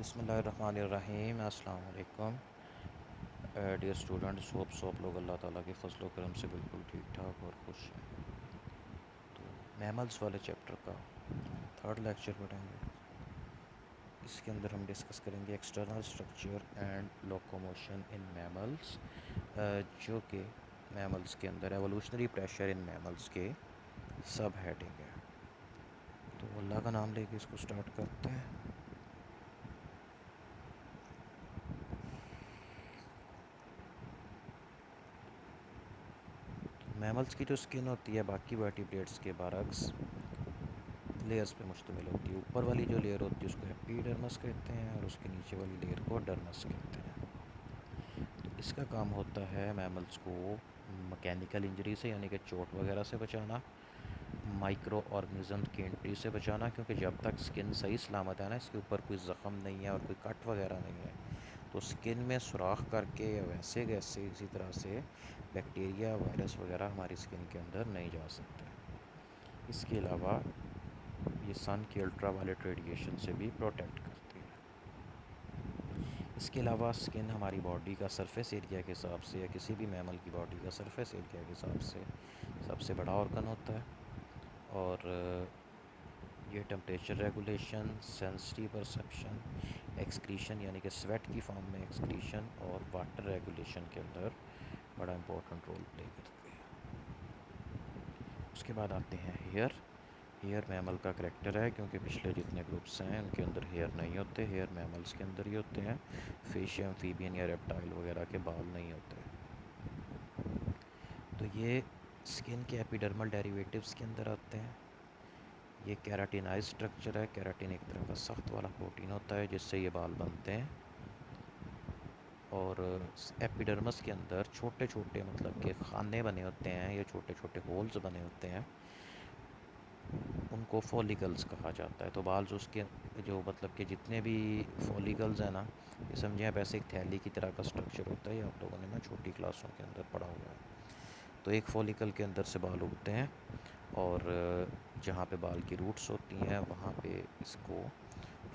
बिस्मिल्लाहिर्रहमानिर्रहीम। अस्सलाम वालेकुम डियर स्टूडेंट्स। होप सो आप लोग अल्लाह ताला के फजल करम से बिल्कुल ठीक ठाक और खुश हैं। तो मैमल्स वाले चैप्टर का थर्ड लेक्चर पढ़ेंगे। इसके अंदर हम डिस्कस करेंगे external structure and locomotion in mammals, जो कि मैमल्स के अंदर एवोल्यूशनरी प्रेशर इन मैमल्स के सब हेडिंग है। तो अल्लाह का नाम लेके इसको स्टार्ट करते हैं। मैमल्स की जो स्किन होती है बाकी वर्टिब्रेट्स के बरक्स लेयर्स पे मुश्तमिल होती है। ऊपर वाली जो लेयर होती है उसको एपिडर्मिस कहते हैं और उसके नीचे वाली लेयर को डर्मिस कहते हैं। तो इसका काम होता है मैमल्स को मैकेनिकल इंजरी से यानी कि चोट वगैरह से बचाना, माइक्रो ऑर्गेनिज्म की एंट्री से बचाना, क्योंकि जब तक स्किन सही सलामत है ना, इसके ऊपर कोई ज़ख़म नहीं है और कोई कट वगैरह नहीं है, तो स्किन में सुराख करके या वैसे कैसे इसी तरह से बैक्टीरिया वायरस वगैरह हमारी स्किन के अंदर नहीं जा सकते। इसके अलावा ये सन की अल्ट्रावायलेट रेडिएशन से भी प्रोटेक्ट करती है। इसके अलावा स्किन हमारी बॉडी का सरफेस एरिया के हिसाब से या किसी भी मैमल की बॉडी का सरफेस एरिया के हिसाब से सबसे बड़ा ऑर्गन होता है। और ये temperature regulation, sensitive perception, excretion यानी कि स्वेट की फॉर्म में एक्सक्रीशन और वाटर रेगुलेशन के अंदर बड़ा इंपॉर्टेंट रोल प्ले करती है। उसके बाद आते हैं हेयर। हेयर मैमल का करेक्टर है, क्योंकि पिछले जितने ग्रुप्स हैं उनके अंदर हेयर नहीं होते। हेयर मैमल्स के अंदर ही होते हैं। फिश, एम्फीबियन या रेप्टाइल वगैरह के बाल नहीं होते। तो ये स्किन के एपिडर्मल डेरिवेटिव्स के अंदर आते हैं। ये केराटिनाइज स्ट्रक्चर है। केराटिन एक तरह का सख्त वाला प्रोटीन होता है जिससे ये बाल बनते हैं। और एपिडर्मस के अंदर छोटे छोटे मतलब के खाने बने होते हैं या छोटे छोटे होल्स बने होते हैं, उनको फॉलिकल्स कहा जाता है। तो बाल जो उसके जो मतलब के जितने भी फॉलिकल्स हैं ना, ये समझें आप ऐसे एक थैली की तरह का स्ट्रक्चर होता है। ये आप लोगों ने ना छोटी क्लासों के अंदर पढ़ा हुआ है। तो एक फॉलिकल के अंदर से बाल उगते हैं और जहाँ पे बाल की रूट्स होती हैं वहाँ पे इसको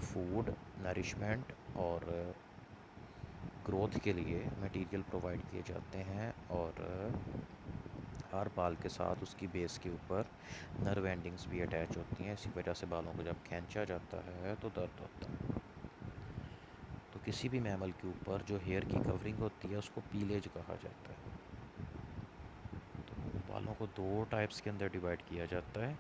फूड, नरिशमेंट और ग्रोथ के लिए मटेरियल प्रोवाइड किए जाते हैं। और हर बाल के साथ उसकी बेस के ऊपर नर्व एंडिंग्स भी अटैच होती हैं। इसी वजह से बालों को जब खींचा जाता है तो दर्द होता है। तो किसी भी मैमल के ऊपर जो हेयर की कवरिंग होती है उसको पीलेज कहा जाता है। तो बालों को दो टाइप्स के अंदर डिवाइड किया जाता है।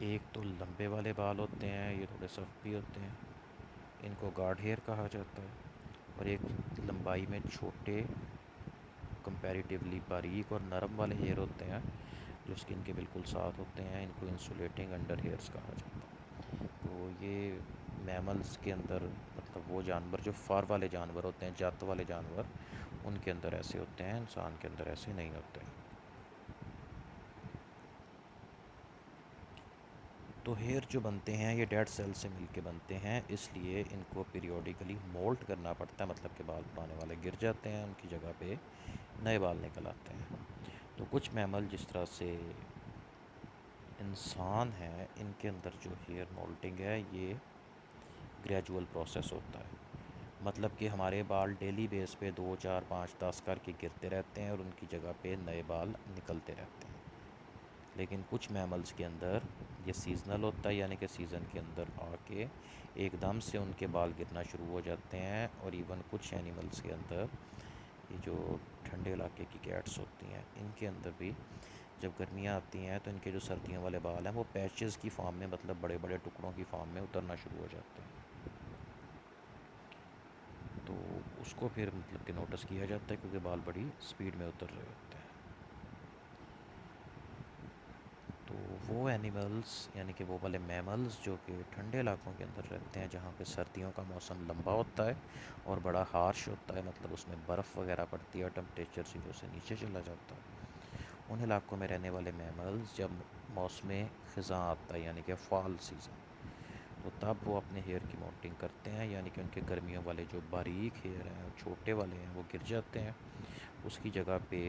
एक तो लंबे वाले बाल होते हैं, ये थोड़े सख्त भी होते हैं, इनको गार्ड हेयर कहा जाता है। और एक लंबाई में छोटे, कंपैरेटिवली बारीक और नरम वाले हेयर होते हैं जो स्किन के बिल्कुल साथ होते हैं, इनको इंसुलेटिंग अंडर हेयर्स कहा जाता है। तो ये मैमल्स के अंदर मतलब वो जानवर जो फार वाले जानवर होते हैं, जात वाले जानवर, उनके अंदर ऐसे होते हैं, इंसान के अंदर ऐसे नहीं होते। तो हेयर जो बनते हैं ये डेड सेल से मिलके बनते हैं, इसलिए इनको पीरियोडिकली मोल्ट करना पड़ता है। मतलब कि बाल पुराने वाले गिर जाते हैं, उनकी जगह पे नए बाल निकल आते हैं। तो कुछ मैमल जिस तरह से इंसान हैं, इनके अंदर जो हेयर मोल्टिंग है ये ग्रेजुअल प्रोसेस होता है। मतलब कि हमारे बाल डेली बेस पे 2 4 5 10 करके गिरते रहते हैं और उनकी जगह पे नए बाल निकलते रहते हैं। लेकिन कुछ मैमल्स के अंदर ये सीज़नल होता है, यानी कि सीज़न के अंदर आके एकदम से उनके बाल गिरना शुरू हो जाते हैं। और इवन कुछ एनिमल्स के अंदर, ये जो ठंडे इलाके की कैट्स होती हैं, इनके अंदर भी जब गर्मियाँ आती हैं तो इनके जो सर्दियों वाले बाल हैं वो पैचेस की फॉर्म में, मतलब बड़े बड़े टुकड़ों की फॉर्म में उतरना शुरू हो जाते हैं। तो उसको फिर मतलब कि नोटिस किया जाता है, क्योंकि बाल बड़ी स्पीड में उतर रहे होते हैं। तो वो एनिमल्स यानी कि वो वाले मैमल्स जो कि ठंडे इलाकों के अंदर रहते हैं, जहाँ पे सर्दियों का मौसम लंबा होता है और बड़ा हार्श होता है, मतलब उसमें बर्फ़ वगैरह पड़ती है और टेम्परेचर 0 से नीचे चला जाता है, उन इलाकों में रहने वाले मैमल्स जब मौसम ख़ज़ां आता है यानी कि फ़ॉल सीज़न, तो तब वो अपने हेयर की मोल्टिंग करते हैं। यानी कि उनके गर्मियों वाले जो बारीक हेयर हैं, छोटे वाले हैं, वो गिर जाते हैं। उसकी जगह पे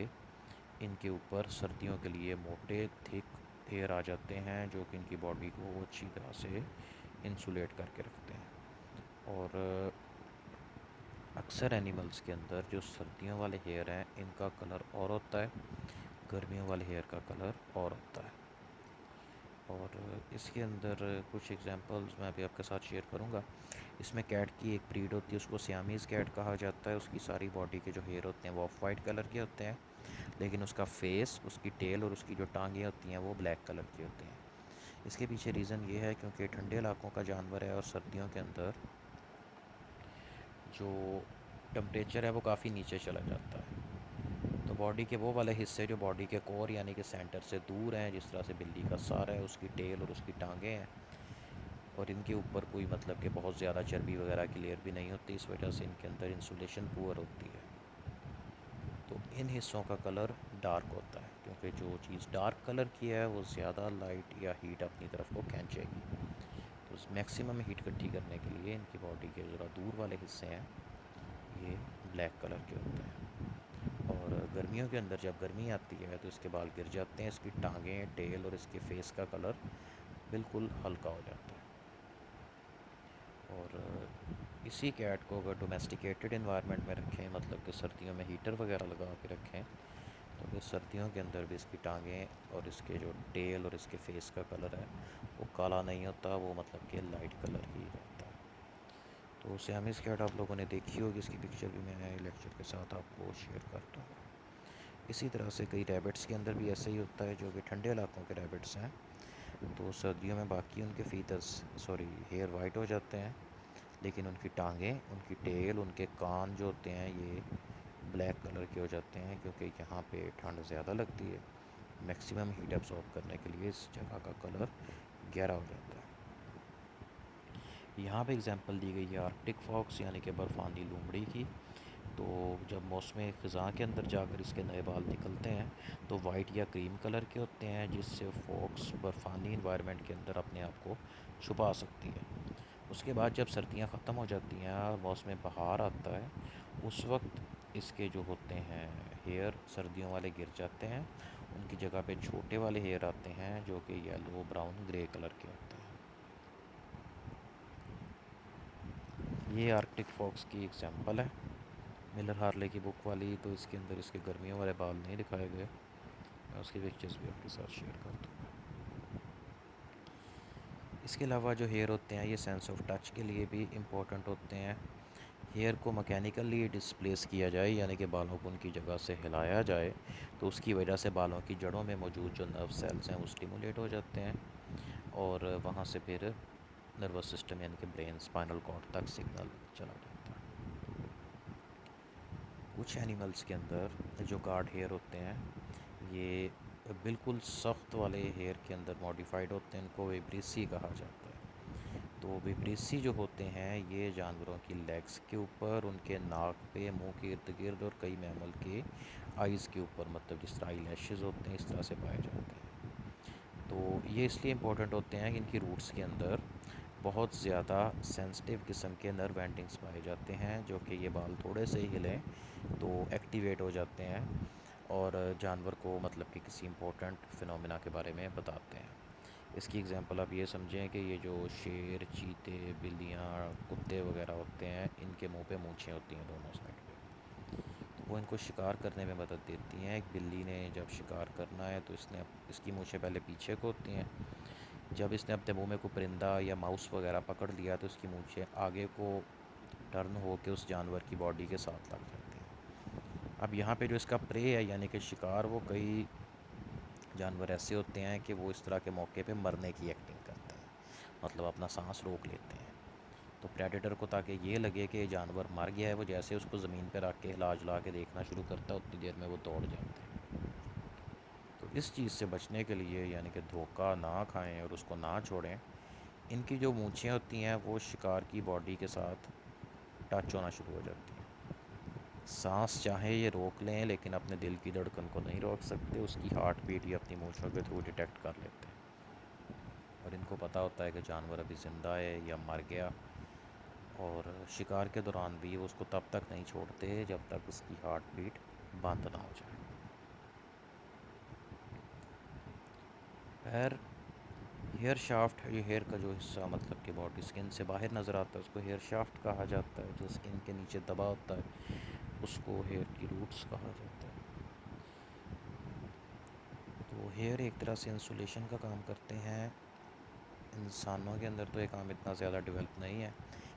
इनके ऊपर सर्दियों के लिए मोटे थिक हेयर आ जाते हैं, जो कि इनकी बॉडी को अच्छी तरह से इंसुलेट करके रखते हैं। और अक्सर एनिमल्स के अंदर जो सर्दियों वाले हेयर हैं इनका कलर और होता है, गर्मियों वाले हेयर का कलर और होता है। और इसके अंदर कुछ एग्जांपल्स मैं अभी आपके साथ शेयर करूंगा। इसमें कैट की एक ब्रीड होती है, उसको सियामीज़ कैट कहा जाता है। उसकी सारी बॉडी के जो हेयर होते हैं वो ऑफ वाइट कलर के होते हैं, लेकिन उसका फेस, उसकी टेल और उसकी जो टांगें होती हैं वो ब्लैक कलर की होती हैं। इसके पीछे रीज़न ये है क्योंकि ठंडे इलाकों का जानवर है और सर्दियों के अंदर जो टम्परेचर है वो काफ़ी नीचे चला जाता है। तो बॉडी के वो वाले हिस्से जो बॉडी के कोर यानी कि सेंटर से दूर हैं, जिस तरह से बिल्ली का सर है, उसकी टेल और उसकी टांगें हैं, और इनके ऊपर कोई मतलब कि बहुत ज़्यादा चर्बी वगैरह की लेयर भी नहीं होती, इस वजह से इनके अंदर इंसुलेशन पुअर होती है। तो इन हिस्सों का कलर डार्क होता है, क्योंकि जो चीज़ डार्क कलर की है वो ज़्यादा लाइट या हीट अपनी तरफ को खींचेगी। तो मैक्सिमम हीट इकट्ठी करने के लिए इनकी बॉडी के ज़रा दूर वाले हिस्से हैं ये ब्लैक कलर के होते हैं। और गर्मियों के अंदर जब गर्मी आती है तो इसके बाल गिर जाते हैं, इसकी टांगें, टेल और इसके फेस का कलर बिल्कुल हल्का हो जाता है। और इसी कैट को अगर डोमेस्टिकेटेड इन्वायरमेंट में रखें, मतलब कि सर्दियों में हीटर वगैरह लगा के रखें, तो फिर सर्दियों के अंदर भी इसकी टांगें और इसके जो टेल और इसके फेस का कलर है वो काला नहीं होता, वो मतलब कि लाइट कलर ही रहता है। तो सियामीज़ कैट आप लोगों ने देखी होगी, इसकी पिक्चर भी मैं लेक्चर के साथ आपको शेयर कर दूँगा। इसी तरह से कई रैबिट्स के अंदर भी ऐसे ही होता है, जो कि ठंडे इलाकों के रैबिट्स हैं। तो सर्दियों में बाकी उनके फीतर्स सॉरी हेयर वाइट हो जाते हैं, लेकिन उनकी टांगें, उनकी टेल, उनके कान जो होते हैं ये ब्लैक कलर के हो जाते हैं, क्योंकि यहाँ पे ठंड ज़्यादा लगती है। मैक्सिमम हीट एब्जॉर्ब करने के लिए इस जगह का कलर गहरा हो जाता है। यहाँ पे एग्जांपल दी गई है आर्कटिक फॉक्स यानी कि बर्फ़ानी लोमड़ी की। तो जब मौसम ख़ज़ां के अंदर जाकर इसके नए बाल निकलते हैं तो वाइट या क्रीम कलर के होते हैं, जिससे फॉक्स बर्फ़ानी इन्वायरमेंट के अंदर अपने आप को छुपा सकती है। उसके बाद जब सर्दियाँ ख़त्म हो जाती हैं और मौसम बहार आता है, उस वक्त इसके जो होते हैं हेयर सर्दियों वाले गिर जाते हैं, उनकी जगह पे छोटे वाले हेयर आते हैं जो कि येलो, ब्राउन, ग्रे कलर के होते हैं। ये आर्कटिक फॉक्स की एग्जांपल है, मिलर हार्ले की बुक वाली। तो इसके अंदर इसके गर्मियों वाले बाल नहीं दिखाए गए, मैं उसकी पिक्चर्स भी आपके साथ शेयर कर दूँगा। इसके अलावा जो हेयर होते हैं ये सेंस ऑफ टच के लिए भी इम्पोर्टेंट होते हैं। हेयर को मैकेनिकली डिस्प्लेस किया जाए, यानी कि बालों को उनकी जगह से हिलाया जाए, तो उसकी वजह से बालों की जड़ों में मौजूद जो नर्व सेल्स हैं वो स्टिमुलेट हो जाते हैं, और वहाँ से फिर नर्वस सिस्टम यानी कि ब्रेन, स्पाइनल कॉर्ड तक सिग्नल चला जाता है। कुछ एनिमल्स के अंदर जो गार्ड हेयर होते हैं ये बिल्कुल सख्त वाले हेयर के अंदर मॉडिफाइड होते हैं, इनको विब्रेसी कहा जाता है। तो विब्रेसी जो होते हैं ये जानवरों की लेग्स के ऊपर, उनके नाक पे, मुंह के इर्द गिर्द और कई मैमल के आइज़ के ऊपर, मतलब जिस तरह आई लैशेज़ होते हैं इस तरह से पाए जाते हैं। तो ये इसलिए इम्पोर्टेंट होते हैं कि इनकी रूट्स के अंदर बहुत ज़्यादा सेंसिटिव किस्म के नर्व एंडिंग्स पाए जाते हैं, जो कि ये बाल थोड़े से ही हिलें तो एक्टिवेट हो जाते हैं और जानवर को मतलब कि किसी इम्पोर्टेंट फिनोमिना के बारे में बताते हैं। इसकी एग्जांपल आप ये समझें कि ये जो शेर, चीते, बिल्लियाँ, कुत्ते वगैरह होते हैं, इनके मुंह पे मूंछें होती हैं दोनों साइड पे, तो वो इनको शिकार करने में मदद देती हैं। एक बिल्ली ने जब शिकार करना है तो इसकी मूंछें पहले पीछे को होती हैं, जब इसने अपने मुंह में कोई परिंदा या माउस वगैरह पकड़ लिया तो इसकी मूंछें आगे को टर्न हो के उस जानवर की बॉडी के साथ लग जाती हैं। अब यहाँ पे जो इसका प्रे है यानी कि शिकार, वो कई जानवर ऐसे होते हैं कि वो इस तरह के मौके पे मरने की एक्टिंग करते हैं, मतलब अपना सांस रोक लेते हैं। तो प्रेडेटर को ताकि ये लगे कि जानवर मर गया है, वो जैसे उसको ज़मीन पर रख के हिला जुला के देखना शुरू करता है, उतनी देर में वो दौड़ जाते हैं। तो इस चीज़ से बचने के लिए, यानी कि धोखा ना खाएं और उसको ना छोड़ें, इनकी जो मूंछें होती हैं वो शिकार की बॉडी के साथ टच होना शुरू हो जाती हैं। सांस चाहे ये रोक लें, लेकिन अपने दिल की धड़कन को नहीं रोक सकते, उसकी हार्ट बीट ही अपनी मूंछों के थ्रू डिटेक्ट कर लेते हैं। और इनको पता होता है कि जानवर अभी ज़िंदा है या मर गया, और शिकार के दौरान भी वो उसको तब तक नहीं छोड़ते जब तक उसकी हार्ट बीट बंद ना हो जाए। खैर, हेयर शाफ्ट, ये हेयर का जो हिस्सा मतलब कि बॉडी स्किन से बाहर नज़र आता है उसको हेयर शाफ्ट कहा जाता है। जो स्किन के नीचे दबा होता है उसको हेयर की रूट्स कहा जाता है। तो हेयर एक तरह से इंसुलेशन का काम करते हैं। इंसानों के अंदर तो ये काम इतना ज़्यादा डेवलप नहीं है,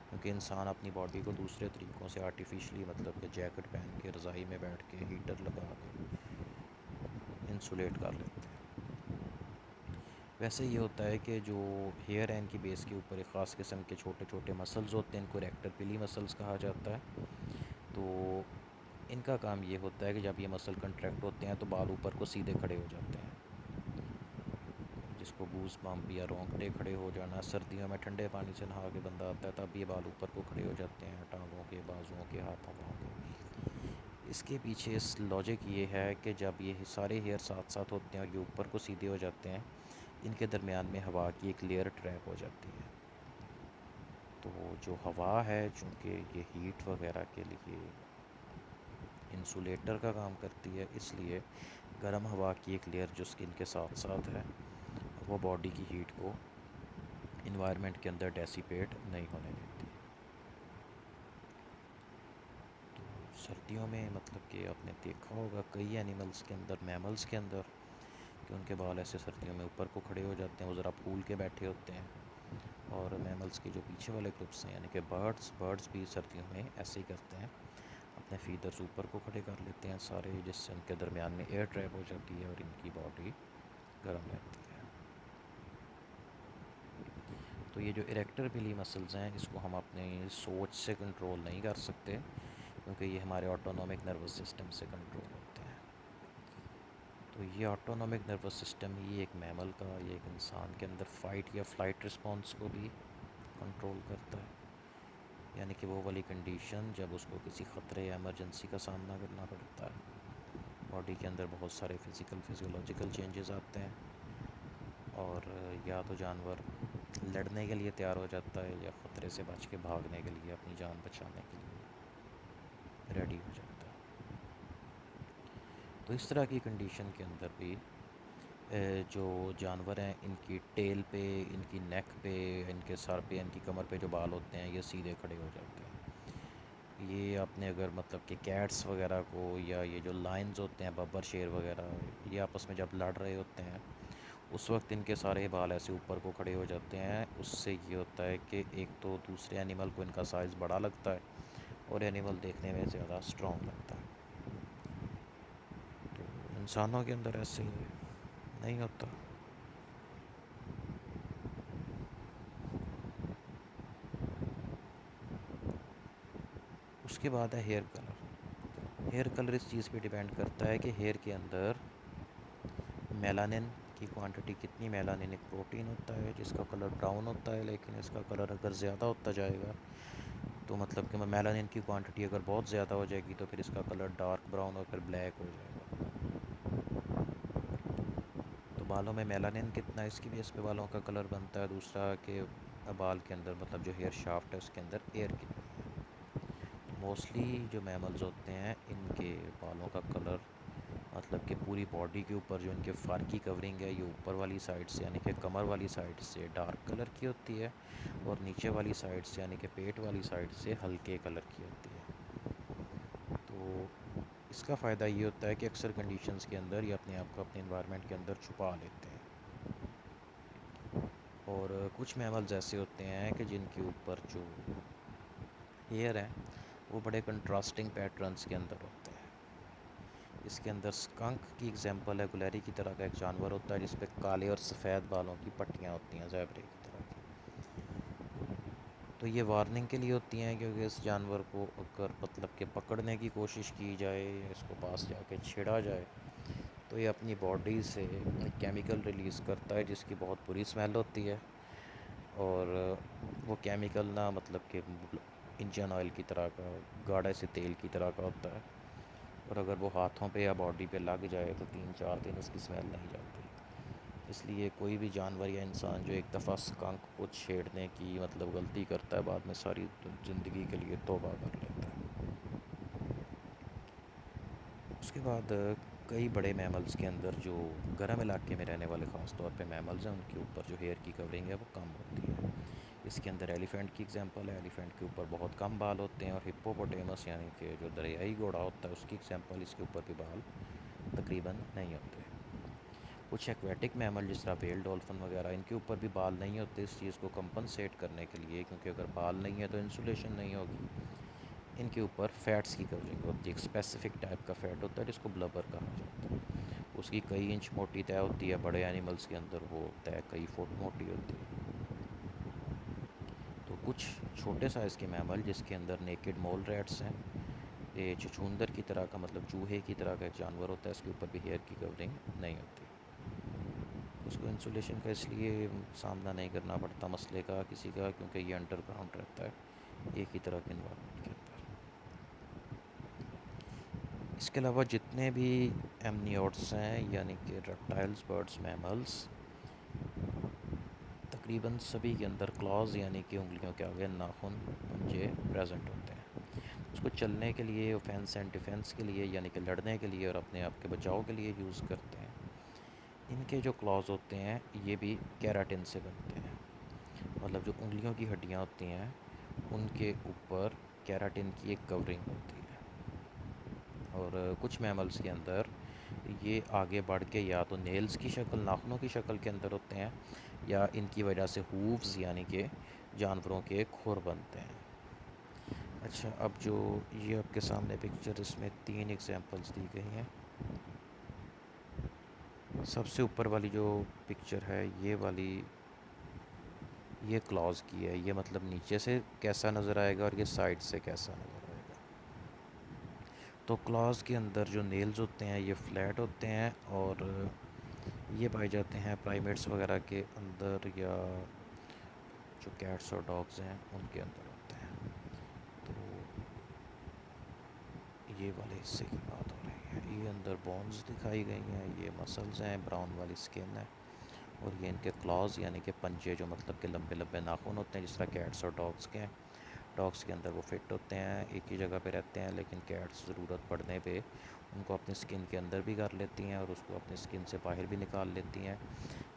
क्योंकि इंसान अपनी बॉडी को दूसरे तरीक़ों से आर्टिफिशली मतलब कि जैकेट पहन के रज़ाई में बैठ के हीटर लगा के इंसुलेट कर लेते हैं। वैसे ये होता है कि जो हेयर है इनकी बेस के ऊपर एक ख़ास किस्म के छोटे छोटे मसल्स होते हैं, इनको रेक्टर पिली मसल्स कहा जाता है। तो इनका काम ये होता है कि जब ये मसल कंट्रैक्ट होते हैं तो बाल ऊपर को सीधे खड़े हो जाते हैं, जिसको गूस बम्प या रोंगटे खड़े हो जाना। सर्दियों में ठंडे पानी से नहा के बंदा आता है तब ये बाल ऊपर को खड़े हो जाते हैं, टांगों के, बाजुओं के, हाथों पाँव के। इसके पीछे इस लॉजिक ये है कि जब ये सारे हेयर साथ साथ होते हैं और ये ऊपर को सीधे हो जाते हैं, इनके दरमियान में हवा की एक लेयर ट्रैप हो जाती है। तो जो हवा है चूँकि ये हीट वगैरह के लिए इंसुलेटर का काम करती है, इसलिए गर्म हवा की एक लेयर जो स्किन के साथ साथ है वो बॉडी की हीट को इन्वायरमेंट के अंदर डेसिपेट नहीं होने देती। तो सर्दियों में मतलब कि आपने देखा होगा कई एनिमल्स के अंदर, मैमल्स के अंदर, कि उनके बाल ऐसे सर्दियों में ऊपर को खड़े हो जाते हैं, वो ज़रा फूल के बैठे होते हैं। और मैमल्स के जो पीछे वाले ग्रुप्स हैं यानी कि बर्ड्स भी सर्दियों में ऐसे ही करते हैं, अपने फीदर्स ऊपर को खड़े कर लेते हैं सारे, जिससे उनके दरमियान में एयर ट्रैप हो जाती है और इनकी बॉडी गर्म रहती है। तो ये जो इरेक्टर पिली मसल्स हैं इसको हम अपने सोच से कंट्रोल नहीं कर सकते, क्योंकि ये हमारे ऑटोनॉमिक नर्वस सिस्टम से कंट्रोल होते हैं। तो ये ऑटोनॉमिक नर्वस सिस्टम ही एक मैमल का, ये एक इंसान के अंदर फ़ाइट या फ़्लाइट रिस्पॉन्स को भी कंट्रोल करता है। यानी कि वो वाली कंडीशन जब उसको किसी ख़तरे या इमरजेंसी का सामना करना पड़ता है, बॉडी के अंदर बहुत सारे फ़िज़िकल फिज़ियोलॉजिकल चेंजेस आते हैं, और या तो जानवर लड़ने के लिए तैयार हो जाता है या ख़तरे से बच के भागने के लिए, अपनी जान बचाने के लिए रेडी हो जाता है। तो इस तरह की कंडीशन के अंदर भी जो जानवर हैं इनकी टेल पे, इनकी नेक पे, इनके सर पे, इनकी कमर पे जो बाल होते हैं ये सीधे खड़े हो जाते हैं। ये आपने अगर मतलब कि कैट्स वगैरह को, या ये जो लायंस होते हैं, बब्बर शेर वगैरह, ये आपस में जब लड़ रहे होते हैं उस वक्त इनके सारे बाल ऐसे ऊपर को खड़े हो जाते हैं। उससे ये होता है कि एक तो दूसरे एनिमल को इनका साइज़ बड़ा लगता है और एनिमल देखने में ज़्यादा स्ट्रॉन्ग लगता है। तो इंसानों के अंदर ऐसे नहीं होता। उसके बाद है हेयर कलर। हेयर कलर इस चीज़ पे डिपेंड करता है कि हेयर के अंदर मेलानिन की क्वांटिटी कितनी। मेलानिन एक प्रोटीन होता है जिसका कलर ब्राउन होता है, लेकिन इसका कलर अगर ज़्यादा होता जाएगा तो मतलब कि मेलानिन की क्वांटिटी अगर बहुत ज़्यादा हो जाएगी तो फिर इसका कलर डार्क ब्राउन और फिर ब्लैक हो जाएगा। तो बालों में मेलानिन कितना है इसकी बेस पे बालों का कलर बनता है। दूसरा कि बाल के अंदर मतलब जो हेयर शाफ्ट है उसके अंदर एयर कितनी है। मोस्टली जो मैमल्स होते हैं इनके बालों का कलर मतलब कि पूरी बॉडी के ऊपर जो इनके फर की कवरिंग है ये ऊपर वाली साइड से यानी कि कमर वाली साइड से डार्क कलर की होती है, और नीचे वाली साइड से यानी कि पेट वाली साइड से हल्के कलर की होती है। तो इसका फ़ायदा ये होता है कि अक्सर कंडीशंस के अंदर ये अपने आप को अपने इन्वायरमेंट के अंदर छुपा लेते हैं। और कुछ मैमल्स ऐसे होते हैं कि जिनके ऊपर जो हेयर हैं वो बड़े कंट्रास्टिंग पैटर्न्स के अंदर होते हैं। इसके अंदर स्कंक की एग्जांपल है। गुलैरी की तरह का एक जानवर होता है जिस पे काले और सफ़ेद बालों की पट्टियाँ होती हैं, ज़ेब्रे की तरह की। तो ये वार्निंग के लिए होती हैं, क्योंकि इस जानवर को अगर मतलब कि पकड़ने की कोशिश की जाए, इसको पास जाके छेड़ा जाए, तो ये अपनी बॉडी से एक केमिकल रिलीज़ करता है जिसकी बहुत बुरी स्मेल होती है। और वो केमिकल ना मतलब कि इंजन ऑयल की तरह का, गाढ़े से तेल की तरह का होता है, और अगर वो हाथों पे या बॉडी पे लग जाए तो 3-4 दिन उसकी स्मेल नहीं जाती। इसलिए कोई भी जानवर या इंसान जो एक दफ़ा स्कंक को छेड़ने की मतलब गलती करता है, बाद में सारी ज़िंदगी के लिए तौबा कर लेता है। उसके बाद कई बड़े मैमल्स के अंदर जो गर्म इलाके में रहने वाले ख़ास तौर पे मैमल्स हैं, उनके ऊपर जो हेयर की कवरिंग है वो कम होती है। इसके अंदर एलिफेंट की एग्जांपल है, एलिफेंट के ऊपर बहुत कम बाल होते हैं। और हिप्पोपोटेमस यानी कि जो दरियाई घोड़ा होता है उसकी एग्जांपल, इसके ऊपर भी बाल तकरीबन नहीं होते। कुछ एक्वेटिक मैमल जिस तरह वेल डॉल्फिन वगैरह, इनके ऊपर भी बाल नहीं होते इस चीज़ को कंपनसेट करने के लिए, क्योंकि अगर बाल नहीं है तो इंसुलेशन नहीं होगी। इनके ऊपर फ़ैट्स की कवरिंग होती है, एक स्पेसिफिक टाइप का फ़ैट होता है जिसको ब्लबर कहा जाता है। उसकी कई इंच मोटी तय होती है, बड़े एनिमल्स के अंदर वो तय कई फुट मोटी होती है। तो कुछ छोटे साइज़ के मैमल जिसके अंदर नेकेड मोल रैट्स हैं, ये छछूंदर की तरह का, मतलब चूहे की तरह का एक जानवर होता है, इसके ऊपर भी हेयर की कवरिंग नहीं होती। उसको इंसुलेशन का इसलिए सामना नहीं करना पड़ता मसले का किसी का, क्योंकि ये अंडरग्राउंड रहता है एक ही तरह के इन्वायरमेंट के अंदर। इसके अलावा जितने भी एमनियोट्स हैं यानी कि रेप्टाइल्स, बर्ड्स, मैमल्स, तकरीबन सभी के अंदर क्लॉज यानी कि उंगलियों के आगे नाखून, पंजे प्रेजेंट होते हैं। उसको चलने के लिए, ऑफेंस एंड डिफेंस के लिए यानी कि लड़ने के लिए और अपने आप के बचाव के लिए यूज़ करते हैं। इनके जो क्लॉज होते हैं ये भी केराटिन से बनते हैं, मतलब जो उंगलियों की हड्डियाँ होती हैं उनके ऊपर केराटिन की एक कवरिंग होती है। और कुछ मैमल्स के अंदर ये आगे बढ़ के या तो नेल्स की शक्ल, नाखूनों की शक्ल के अंदर होते हैं, या इनकी वजह से हूव्स यानी कि जानवरों के खुर बनते हैं। अच्छा, अब जो ये आपके सामने पिक्चर, इसमें 3 एग्जांपल्स दी गई हैं। सबसे ऊपर वाली जो पिक्चर है ये वाली, ये क्लॉज की है। ये मतलब नीचे से कैसा नज़र आएगा और ये साइड से कैसा नज़र आएगा। तो क्लॉज के अंदर जो नेल्स होते हैं ये फ्लैट होते हैं, और ये पाए जाते हैं प्राइमेट्स वगैरह के अंदर, या जो कैट्स और डॉग्स हैं उनके अंदर होते हैं। तो ये वाले हिस्से की बात हो रही है। ये अंदर बोन्स दिखाई गई हैं, ये मसल्स हैं, ब्राउन वाली स्किन है, और ये इनके क्लॉज यानी कि पंजे, जो मतलब के लंबे लंबे नाखून होते हैं जिस तरह कैट्स और डॉग्स के हैं। डॉग्स के अंदर वो फिट होते हैं, एक ही जगह पे रहते हैं, लेकिन कैट्स ज़रूरत पड़ने पे उनको अपनी स्किन के अंदर भी कर लेती हैं और उसको अपनी स्किन से बाहर भी निकाल लेती हैं।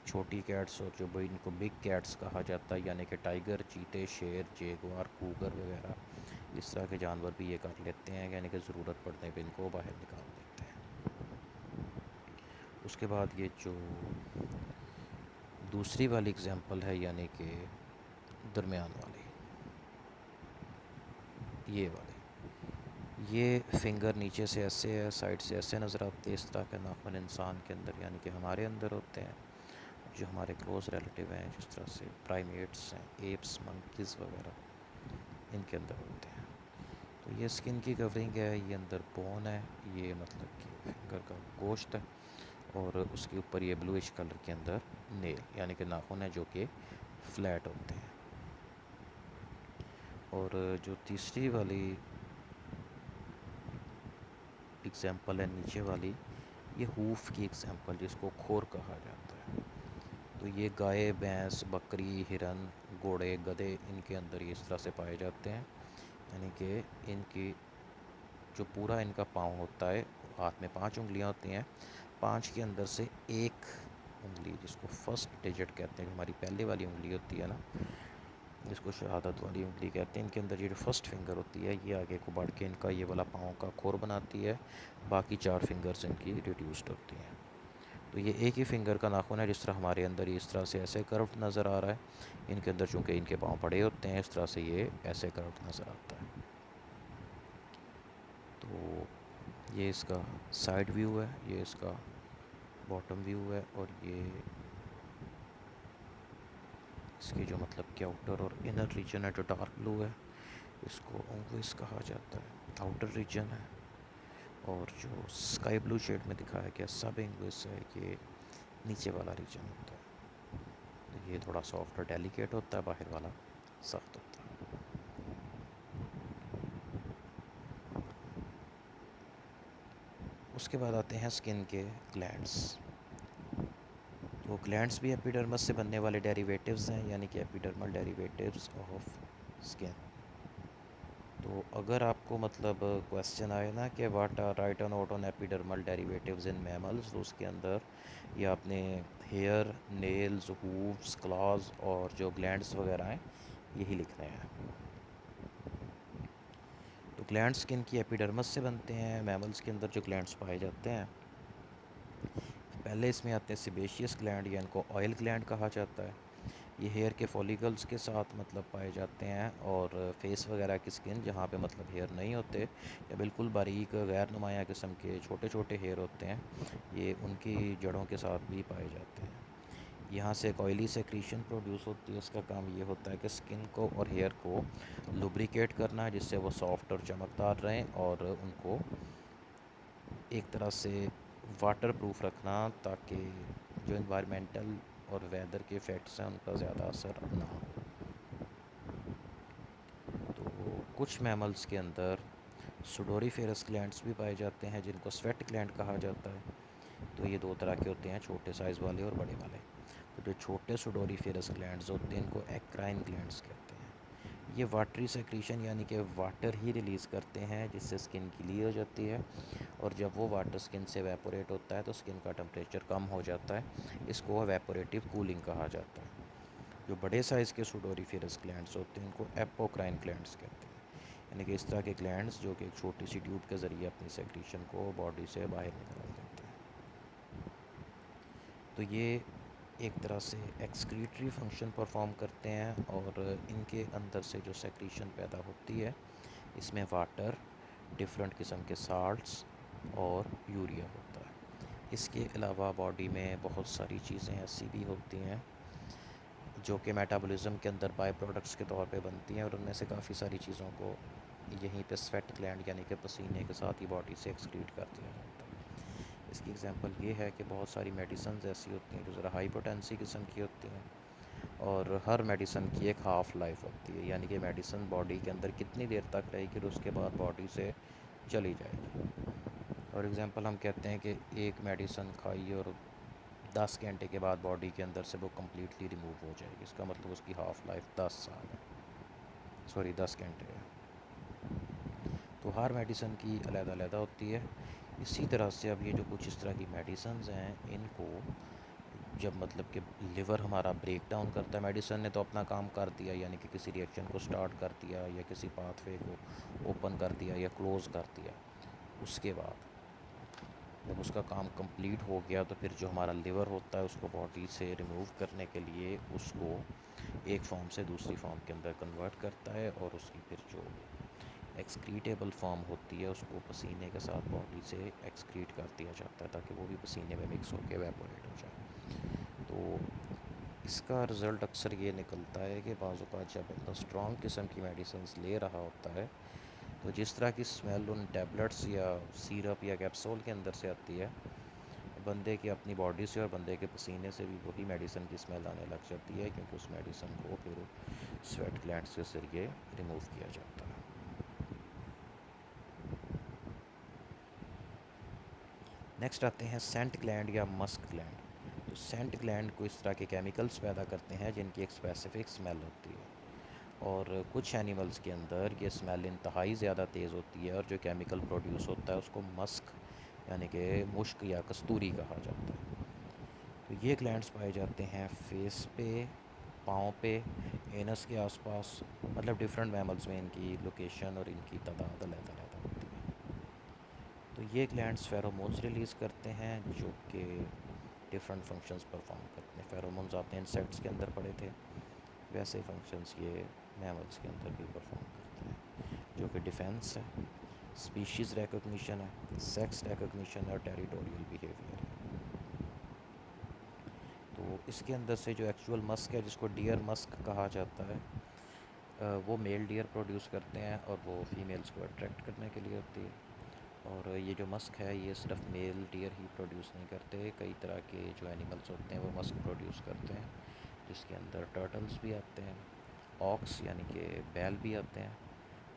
छोटी कैट्स, और जो भाई इनको बिग कैट्स कहा जाता है, यानी कि टाइगर, चीते, शेर, जेगुआर, कूगर वगैरह, इस तरह के जानवर भी ये कर लेते हैं, यानी कि ज़रूरत पड़ने पे इनको बाहर निकाल देते हैं। उसके बाद ये जो दूसरी वाली एग्जांपल है यानी कि दरमियान वाली, ये वाली, ये फिंगर नीचे से ऐसे है, साइड से ऐसे नज़र आते हैं। इस तरह के नाखून इंसान के अंदर यानी कि हमारे अंदर होते हैं, जो हमारे क्लोज़ रिलेटिव हैं, जिस तरह से प्राइमेट्स हैं, एप्स, मंकीज़ वगैरह, इनके अंदर होते हैं। तो ये स्किन की कवरिंग है, ये अंदर बोन है, ये मतलब कि फिंगर का गोश्त है, और उसके ऊपर ये ब्लूइश कलर के अंदर नेल यानी कि नाखून है जो कि फ्लैट होते हैं। और जो तीसरी वाली एग्जांपल है नीचे वाली, ये हूफ की एग्जांपल, जिसको खोर कहा जाता है। तो ये गाय, भैंस, बकरी, हिरन, घोड़े, गधे, इनके अंदर ये इस तरह से पाए जाते हैं, यानी कि इनकी जो पूरा इनका पाँव होता है, हाथ में 5 उंगलियां होती हैं, 5 के अंदर से एक उंगली, जिसको फर्स्ट डिजिट कहते हैं, हमारी पहले वाली उंगली होती है ना, जिसको शहादत वाली उंगली कहते हैं, इनके अंदर ये जो फर्स्ट फिंगर होती है ये आगे को बढ़ के इनका ये वाला पाँव का खोर बनाती है। बाकी 4 फिंगर्स इनकी रिड्यूस्ड होती हैं। तो ये एक ही फिंगर का नाखून है, जिस तरह हमारे अंदर ये इस तरह से ऐसे कर्व नज़र आ रहा है, इनके अंदर चूँकि इनके पाँव बड़े होते हैं, इस तरह से ये ऐसे कर्व नज़र आता है। तो ये इसका साइड व्यू है, ये इसका बॉटम व्यू है, और ये इसकी जो मतलब कि आउटर और इनर रीजन है जो डार्क ब्लू है, इसको ओंग्विस कहा जाता है, आउटर रीजन है। और जो स्काई ब्लू शेड में दिखाया गया सब इंग्विस है, ये नीचे वाला रीजन होता है। तो ये थोड़ा सॉफ्ट और डेलिकेट होता है, बाहर वाला सख्त होता है। उसके बाद आते हैं स्किन के ग्लैंड्स। तो ग्लैंड्स भी एपिडर्मस से बनने वाले डेरिवेटिव्स हैं, यानी कि एपिडर्मल डेरिवेटिव्स ऑफ स्किन। तो अगर आपको मतलब क्वेश्चन आए ना कि व्हाट आर राइट और not on epidermal derivatives in mammals, तो उसके अंदर ये आपने हेयर, नेल्स, हूव्स, क्लॉज और जो ग्लैंड्स वगैरह हैं यही लिखने हैं। तो ग्लैंड्स स्किन की एपिडर्मस से बनते हैं। मैमल्स के अंदर जो ग्लैंड्स पाए जाते हैं, पहले इसमें आते हैं सिबेशियस ग्लैंड, या इनको ऑयल ग्लैंड कहा जाता है। ये हेयर के फॉलिकल्स के साथ मतलब पाए जाते हैं, और फेस वगैरह की स्किन जहाँ पे मतलब हेयर नहीं होते या बिल्कुल बारीक गैर नुमाया किस्म के छोटे छोटे हेयर होते हैं, ये उनकी जड़ों के साथ भी पाए जाते हैं। यहाँ से एक ऑयली सेक्रीशन प्रोड्यूस होती है। इसका काम ये होता है कि स्किन को और हेयर को लुब्रिकेट करना, जिससे वो सॉफ्ट और चमकदार रहें, और उनको एक तरह से वाटर प्रूफ रखना, ताकि जो इन्वायरमेंटल और वेदर के इफ़ेक्ट्स हैं उनका ज़्यादा असर ना हो। तो कुछ मैमल्स के अंदर सुडोरीफेरस ग्लैंड्स भी पाए जाते हैं, जिनको स्वेट ग्लैंड कहा जाता है। तो ये दो तरह के होते हैं, छोटे साइज़ वाले और बड़े वाले। तो जो छोटे सुडोरीफेरस ग्लैंड्स होते हैं इनको एक्राइन ग्लैंड्स कहते हैं। ये वाटरी सेक्रीशन यानी कि वाटर ही रिलीज़ करते हैं, जिससे स्किन गीली हो जाती है, और जब वो वाटर स्किन से वेपोरेट होता है तो स्किन का टेम्परेचर कम हो जाता है। इसको वेपोरेटिव कूलिंग कहा जाता है। जो बड़े साइज़ के सुडोरीफेरस ग्लैंड्स होते हैं उनको एपोक्राइन ग्लैंड्स कहते हैं, यानी कि इस तरह के ग्लैंड्स जो कि एक छोटी सी ट्यूब के ज़रिए अपनी सेक्रीशन को बॉडी से बाहर निकाल देते हैं। तो ये एक तरह से एक्सक्रीटरी फंक्शन परफॉर्म करते हैं, और इनके अंदर से जो सेक्रीशन पैदा होती है इसमें वाटर, डिफरेंट किस्म के साल्ट्स और यूरिया होता है। इसके अलावा बॉडी में बहुत सारी चीज़ें ऐसी भी होती हैं जो कि मेटाबॉलिज्म के अंदर बाय प्रोडक्ट्स के तौर पे बनती हैं, और उनमें से काफ़ी सारी चीज़ों को यहीं पे स्वेट ग्लैंड यानी कि पसीने के साथ ही बॉडी से एक्सक्रीट कर दिया जाता है। इसकी एग्जांपल ये है कि बहुत सारी मेडिसिन ऐसी होती हैं जो ज़रा हाई पोटेंसी किस्म की होती हैं, और हर मेडिसिन की एक हाफ़ लाइफ होती है, यानी कि मेडिसिन बॉडी के अंदर कितनी देर तक रहेगी और उसके बाद बॉडी से चली जाएगी। और एग्जांपल हम कहते हैं कि एक मेडिसिन खाई और 10 घंटे के बाद बॉडी के अंदर से वो कम्प्लीटली रिमूव हो जाएगी। इसका मतलब उसकी हाफ़ लाइफ 10 साल है, सॉरी 10 घंटे है। तो हर मेडिसिन की अलग-अलग होती है। इसी तरह से अब ये जो कुछ इस तरह की मेडिसिन हैं, इनको जब मतलब कि लिवर हमारा ब्रेक डाउन करता है, मेडिसिन ने तो अपना काम कर दिया, यानी कि किसी रिएक्शन को स्टार्ट कर दिया या किसी पाथवे को ओपन कर दिया या क्लोज़ कर दिया। उसके बाद जब उसका काम कंप्लीट हो गया तो फिर जो हमारा लिवर होता है उसको बॉडी से रिमूव करने के लिए उसको एक फॉर्म से दूसरी फॉर्म के अंदर कन्वर्ट करता है, और उसकी फिर जो एक्सक्रीटेबल फॉर्म होती है उसको पसीने के साथ बॉडी से एक्सक्रीट कर दिया जाता है, ताकि वो भी पसीने में मिक्स होकर एवेपोरेट हो जाए। तो इसका रिज़ल्ट अक्सर ये निकलता है कि बाज़ औक़ात जब बंदा स्ट्रॉन्ग किस्म की मेडिसिन ले रहा होता है, तो जिस तरह की स्मेल उन टैबलेट्स या सिरप या कैप्सूल के अंदर से आती है, बंदे की अपनी बॉडी से और बंदे के पसीने से भी वही मेडिसिन की स्मेल आने लग जाती है, क्योंकि उस मेडिसिन को फिर स्वेट ग्लैंड्स के ज़रिए रिमूव किया जाता है। नेक्स्ट आते हैं सेंट ग्लैंड या मस्क ग्लैंड। तो सेंट ग्लैंड को इस तरह के केमिकल्स पैदा करते हैं जिनकी एक स्पेसिफिक स्मेल होती है, और कुछ एनिमल्स के अंदर ये स्मेल इंतहाई ज़्यादा तेज़ होती है, और जो केमिकल प्रोड्यूस होता है उसको मस्क यानी कि मुश्क या कस्तूरी कहा जाता है। तो ये ग्लैंड्स पाए जाते हैं फेस पे, पाँव पे, एनस के आसपास, मतलब डिफरेंट मैमल्स में इनकी लोकेशन और इनकी तादाद अलग-अलग होती है। तो ये ग्लैंड्स फेरोमोन्स रिलीज़ करते हैं जो कि डिफरेंट फंक्शंस परफॉर्म करते हैं। फेरोमोन्स आपने इंसेक्ट्स के अंदर पढ़े थे, वैसे फंक्शंस ये मैमल्स के अंदर भी परफॉर्म करते हैं, जो कि डिफेंस है, स्पीशीज़ रिकॉग्निशन है, सेक्स रिकॉग्निशन और टेरिटोरियल बिहेवियर है। तो इसके अंदर से जो एक्चुअल मस्क है, जिसको डियर मस्क कहा जाता है, वो मेल डियर प्रोड्यूस करते हैं, और वो फीमेल्स को अट्रैक्ट करने के लिए होती है। और ये जो मस्क है ये सिर्फ मेल डियर ही प्रोड्यूस नहीं करते, कई तरह के जो एनिमल्स होते हैं वो मस्क प्रोड्यूस करते हैं, जिसके अंदर टर्टल्स भी आते हैं, ऑक्स यानी कि बैल भी आते हैं,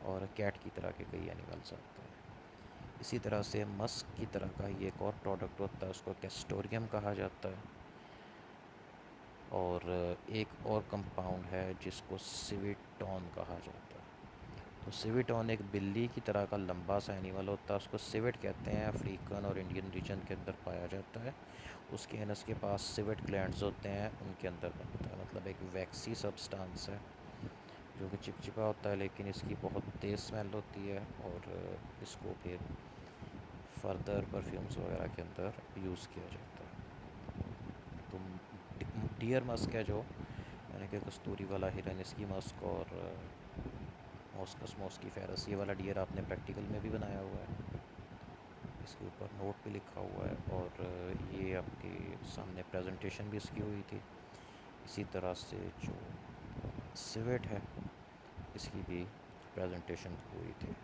और कैट की तरह के कई एनिमल्स आते हैं। इसी तरह से मस्क की तरह का ही एक और प्रोडक्ट होता है, उसको कैस्टोरियम कहा जाता है, और एक और कंपाउंड है जिसको सिविटॉन कहा जाता है। तो सिविटॉन एक बिल्ली की तरह का लंबा सा एनिमल होता है, उसको सिविट कहते हैं। अफ्रीकन और इंडियन रीजन के अंदर पाया जाता है। उसके एनस के पास सिविट ग्लैंड्स होते हैं, उनके अंदर बनता है। मतलब एक वैक्सी सब्सटेंस है जो कि चिपचिपा होता है, लेकिन इसकी बहुत तेज़ स्मेल होती है और इसको फिर फर्दर परफ्यूम्स वगैरह के अंदर यूज़ किया जाता है। तो डियर मस्क है जो, यानी कि कस्तूरी वाला हिरन, इसकी मस्क और मॉस्कस मॉस्कीफेरस, ये वाला डियर आपने प्रैक्टिकल में भी बनाया हुआ है, इसके ऊपर नोट भी लिखा हुआ है। और ये आपके सामने प्रेजेंटेशन भी इसकी हुई थी। इसी तरह से जो सिवेट है, इसकी भी प्रेजेंटेशन हुई थी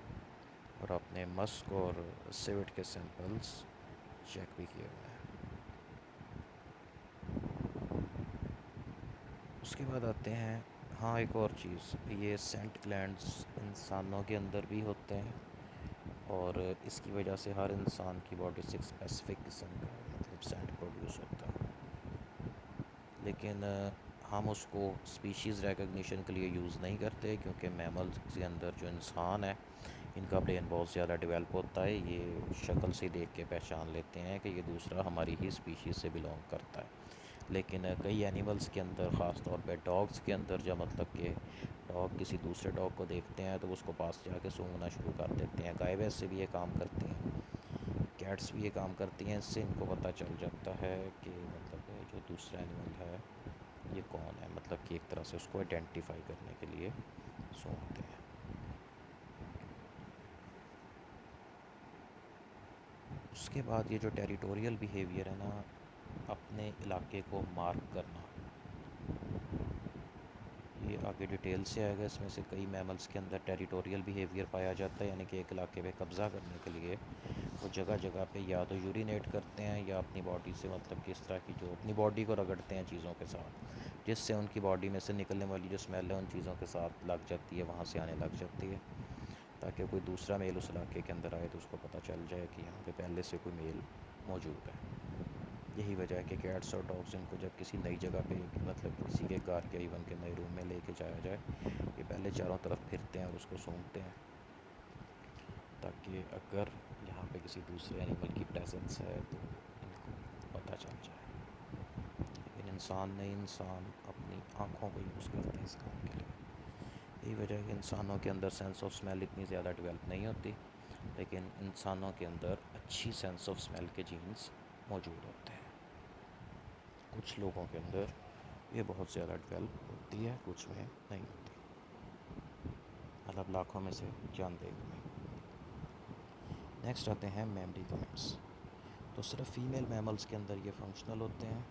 और आपने मस्क और सिवेट के सैंपल्स चेक भी किए हुए हैं। उसके बाद आते हैं, हाँ एक और चीज़, ये सेंट ग्लैंड्स इंसानों के अंदर भी होते हैं और इसकी वजह से हर इंसान की बॉडी से एक स्पेसिफिक किस्म का मतलब सेंट प्रोड्यूस होता है। लेकिन हम उसको स्पीशीज़ रिकग्निशन के लिए यूज़ नहीं करते, क्योंकि मैमल्स के अंदर जो इंसान है, इनका ब्रेन बहुत ज़्यादा डेवलप होता है। ये शक्ल से देख के पहचान लेते हैं कि ये दूसरा हमारी ही स्पीशीज़ से बिलोंग करता है। लेकिन कई एनिमल्स के अंदर, ख़ास तौर पे डॉग्स के अंदर, जब मतलब कि डॉग किसी दूसरे डॉग को देखते हैं तो उसको पास जाके सूंघना शुरू कर देते हैं। गाय वैसे भी ये काम करती हैं, कैट्स भी ये काम करती हैं। इससे इनको पता चल जाता है कि मतलब जो दूसरा एनिमल है ये कौन है, मतलब कि एक तरह से उसको आइडेंटिफाई करने के लिए सूंघते हैं। उसके बाद ये जो टेरिटोरियल बिहेवियर है ना, अपने इलाके को मार्क करना, ये आगे डिटेल से आएगा। इसमें से कई मैमल्स के अंदर टेरिटोरियल बिहेवियर पाया जाता है, यानी कि एक इलाके पे कब्ज़ा करने के लिए वो जगह जगह पे या तो यूरिनेट करते हैं या अपनी बॉडी से, मतलब कि इस तरह की जो अपनी बॉडी को रगड़ते हैं चीज़ों के साथ, जिससे उनकी बॉडी में से निकलने वाली जो स्मेल है उन चीज़ों के साथ लग जाती है, वहाँ से आने लग जाती है, ताकि कोई दूसरा मेल उस इलाके के अंदर आए तो उसको पता चल जाए कि यहाँ पे पहले से कोई मेल मौजूद है। यही वजह है कि कैट्स और डॉग्स, इनको जब किसी नई जगह पे, मतलब किसी के घर के इवन के नए रूम में लेके जाया जाए, ये पहले चारों तरफ फिरते हैं और उसको सूंघते हैं, ताकि अगर यहाँ पे किसी दूसरे एनिमल की प्रेजेंस है तो इनको पता चल जाए। लेकिन इंसान नहीं, इंसान अपनी आँखों को यूज़ करते हैं इस काम के लिए। यही वजह है कि इंसानों के अंदर सेंस ऑफ स्मेल इतनी ज़्यादा डेवलप नहीं होती, लेकिन इंसानों के अंदर अच्छी सेंस ऑफ स्मेल के जीन्स मौजूद होते हैं। कुछ लोगों के अंदर ये बहुत ज़्यादा डेवलप होती है, कुछ में नहीं होती, मतलब लाखों में से चंद एक में। नेक्स्ट आते हैं मेमरी ग्लैंड्स। तो सिर्फ फीमेल मैमल्स के अंदर ये फंक्शनल होते हैं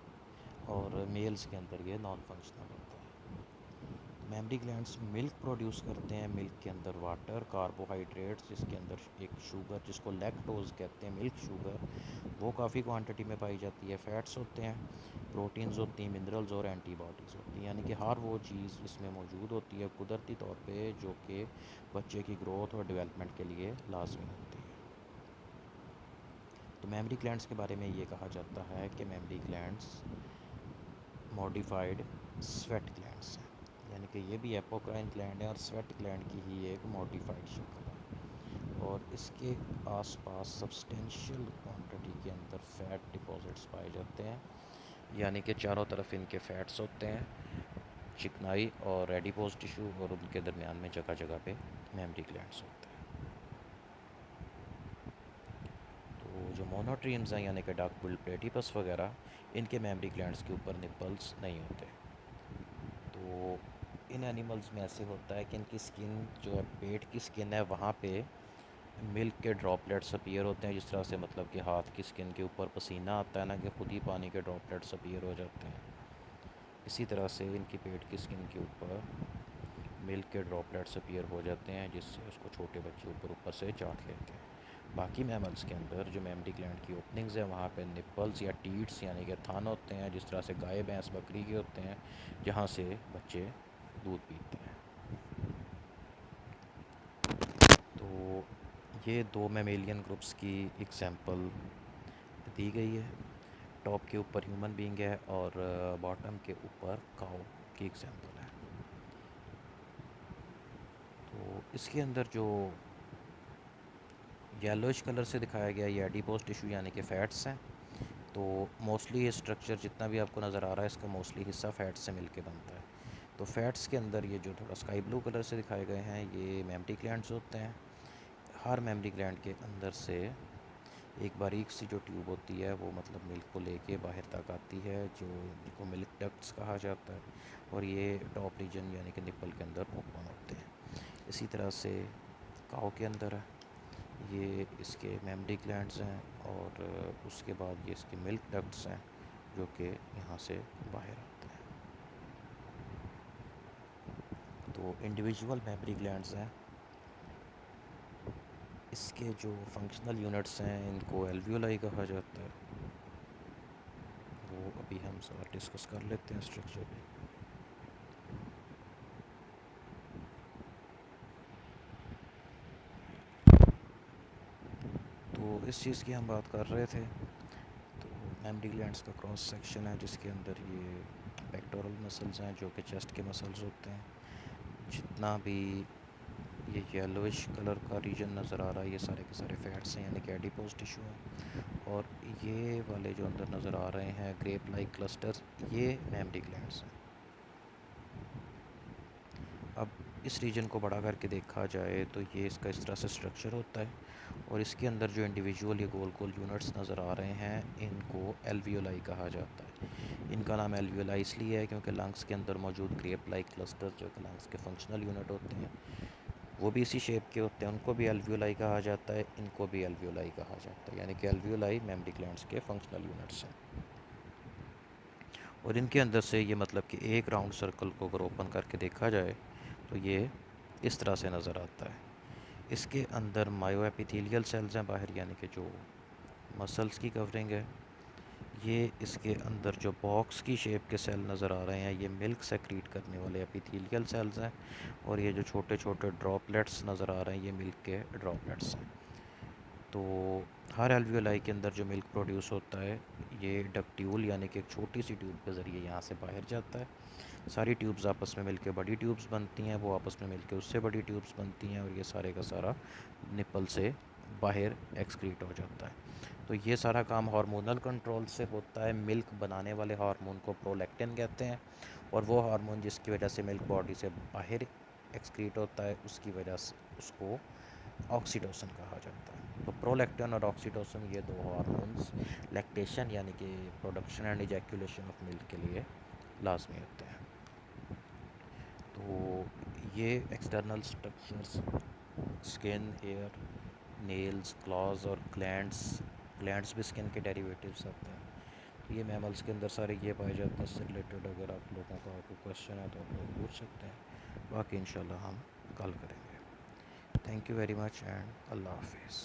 और मेल्स के अंदर ये नॉन फंक्शनल होते हैं। मेमरी ग्लैंड्स मिल्क प्रोड्यूस करते हैं। मिल्क के अंदर वाटर, कार्बोहाइड्रेट्स, जिसके अंदर एक शुगर जिसको लैक्टोज कहते हैं, मिल्क शुगर, वो काफ़ी क्वांटिटी में पाई जाती है। फैट्स होते हैं, प्रोटीन्स होती हैं, मिनरल्स और एंटीबॉडीज़ होती हैं, यानी कि हर वो चीज़ इसमें मौजूद होती है कुदरती तौर पे जो कि बच्चे की ग्रोथ और डेवलपमेंट के लिए लाजमी होती है। तो मेमरी ग्लैंड्स के बारे में ये कहा जाता है कि mammary glands modified sweat glands हैं, यानी कि ये भी एपोक्राइन ग्लैंड है और स्वेट ग्लैंड की ही एक मॉडिफाइड शक्ल है। और इसके आसपास सब्सटेंशियल क्वांटिटी के अंदर फ़ैट डिपॉजिट्स पाए जाते हैं, यानी कि चारों तरफ इनके फ़ैट्स होते हैं, चिकनाई और एडिपोज टिश्यू, और उनके दरमियान में जगह जगह पे मेमरी ग्लैंड्स होते हैं। तो जो मोनोट्रीम्स हैं, यानी कि डार्क बिल्ड प्लेटिपस वगैरह, इनके मेमरी ग्लैंड्स के ऊपर निपल्स नहीं होते। तो इन एनिमल्स में ऐसे होता है कि इनकी स्किन जो है, पेट की स्किन है, वहाँ पे मिल्क के ड्रॉपलेट्स अपीयर होते हैं, जिस तरह से मतलब कि हाथ की स्किन के ऊपर पसीना आता है ना, कि खुद ही पानी के ड्रॉपलेट्स अपीयर हो जाते हैं। इसी तरह से इनकी पेट की स्किन के ऊपर मिल्क के ड्रॉपलेट्स अपीयर हो जाते हैं, जिससे उसको छोटे बच्चे ऊपर से चाट लेते हैं। बाकी मैमल्स के अंदर जो मेमरी ग्लैंड की ओपनिंग्स हैं, वहाँ पे निपल्स या टीट्स, यानी कि थन होते हैं, जिस तरह से गाय, भैंस, बकरी के होते हैं, जहाँ से बच्चे दूध पीते हैं। तो ये दो मेमेलियन ग्रुप्स की एग्जांपल दी गई है। टॉप के ऊपर ह्यूमन बीइंग है और बॉटम के ऊपर काऊ की एग्जांपल है। तो इसके अंदर जो येलोइश कलर से दिखाया गया ये एडिपोज टिश्यू यानी कि फ़ैट्स हैं। तो मोस्टली ये स्ट्रक्चर जितना भी आपको नज़र आ रहा है इसका मोस्टली हिस्सा फ़ैट्स से मिलके बनता है। तो फ़ैट्स के अंदर ये जो थोड़ा स्काई ब्लू कलर से दिखाए गए हैं ये मेमरी ग्लैंड्स होते हैं। हर मेमरी ग्लैंड के अंदर से एक बारीक सी जो ट्यूब होती है वो मतलब मिल्क को लेके बाहर तक आती है, जो जिनको मिल्क डक्ट्स कहा जाता है, और ये टॉप रीजन यानी कि निप्पल के अंदर ओपन होते हैं। इसी तरह से काऊ के अंदर है, ये इसके मेमरी ग्लैंड्स हैं, और उसके बाद ये इसके मिल्क डक्ट्स हैं जो कि यहाँ से बाहर आते हैं। तो इंडिविजुअल मेमरी ग्लैंड्स हैं। इसके जो फंक्शनल यूनिट्स हैं इनको एल्वियोलाई कहा जाता है। वो अभी हम सारा डिस्कस कर लेते हैं स्ट्रक्चर पे। तो इस चीज़ की हम बात कर रहे थे। तो मेमरी ग्लैंड्स का क्रॉस सेक्शन है जिसके अंदर ये पेक्टोरल मसल्स हैं जो कि चेस्ट के मसल्स होते हैं। जितना भी ये येलोइश कलर का रीजन नज़र आ रहा है ये सारे के सारे फैट्स हैं यानी कि एडिपोज टिश्यू हैं। और ये वाले जो अंदर नज़र आ रहे हैं ग्रेप लाइक क्लस्टर्स ये मेमरी ग्लैंड्स हैं। अब इस रीजन को बड़ा करके देखा जाए तो ये इसका इस तरह से स्ट्रक्चर होता है, और इसके अंदर जो इंडिविजुअल ये गोल गोल यूनिट्स नज़र आ रहे हैं इनको एल्वियोलाई कहा जाता है। इनका नाम एल्वियोलाई इसलिए है क्योंकि लंग्स के अंदर मौजूद ग्रेप लाइक क्लस्टर जो कि लंग्स के फंक्शनल यूनिट होते हैं वो भी इसी शेप के होते हैं, उनको भी एल्वियोलाई कहा जाता है, इनको भी एल्वियोलाई कहा जाता है, यानी कि एल्वियोलाई मेमरी ग्लैंड्स के फंक्शनल यूनिट्स हैं। और इनके अंदर से ये मतलब कि एक राउंड सर्कल को अगर ओपन करके देखा जाए तो ये इस तरह से नज़र आता है। इसके अंदर मायो एपिथेलियल सेल्स हैं बाहर, यानी कि जो मसल्स की कवरिंग है। ये इसके अंदर जो बॉक्स की शेप के सेल नज़र आ रहे हैं ये मिल्क सेक्रीट करने वाले एपिथेलियल सेल्स हैं, और ये जो छोटे छोटे ड्रॉपलेट्स नज़र आ रहे हैं ये मिल्क के ड्रॉपलेट्स हैं। तो हर एल्वियोलाई के अंदर जो मिल्क प्रोड्यूस होता है ये डक्ट्यूल यानी कि एक छोटी सी ट्यूब के ज़रिए यहाँ से बाहर जाता है। सारी ट्यूब्स आपस में मिलकर बड़ी ट्यूब्स बनती हैं, वो आपस में मिलकर उससे बड़ी ट्यूब्स बनती हैं, और ये सारे का सारा निपल से बाहर एक्सक्रीट हो जाता है। तो ये सारा काम हार्मोनल कंट्रोल से होता है। मिल्क बनाने वाले हार्मोन को प्रोलैक्टिन कहते हैं, और वो हार्मोन जिसकी वजह से मिल्क बॉडी से बाहर एक्सक्रीट होता है उसकी वजह से उसको ऑक्सीटोसिन कहा जाता है। तो प्रोलैक्टिन और ऑक्सीटोसिन ये दो हार्मोन्स लैक्टेशन यानी कि production and ejaculation of milk के लिए लाजमी होते हैं। तो ये external structures skin, hair, nails, claws और ग्लैंड्स भी स्किन के डेरिवेटिव्स होते हैं। तो ये मैमल्स के अंदर सारे ये पाए जाते हैं। इससे रिलेटेड अगर आप लोगों का कोई क्वेश्चन है तो आप लोग पूछ सकते हैं, बाकी इंशाल्लाह हम कल करेंगे। Thank you very much and अल्लाह हाफिज़।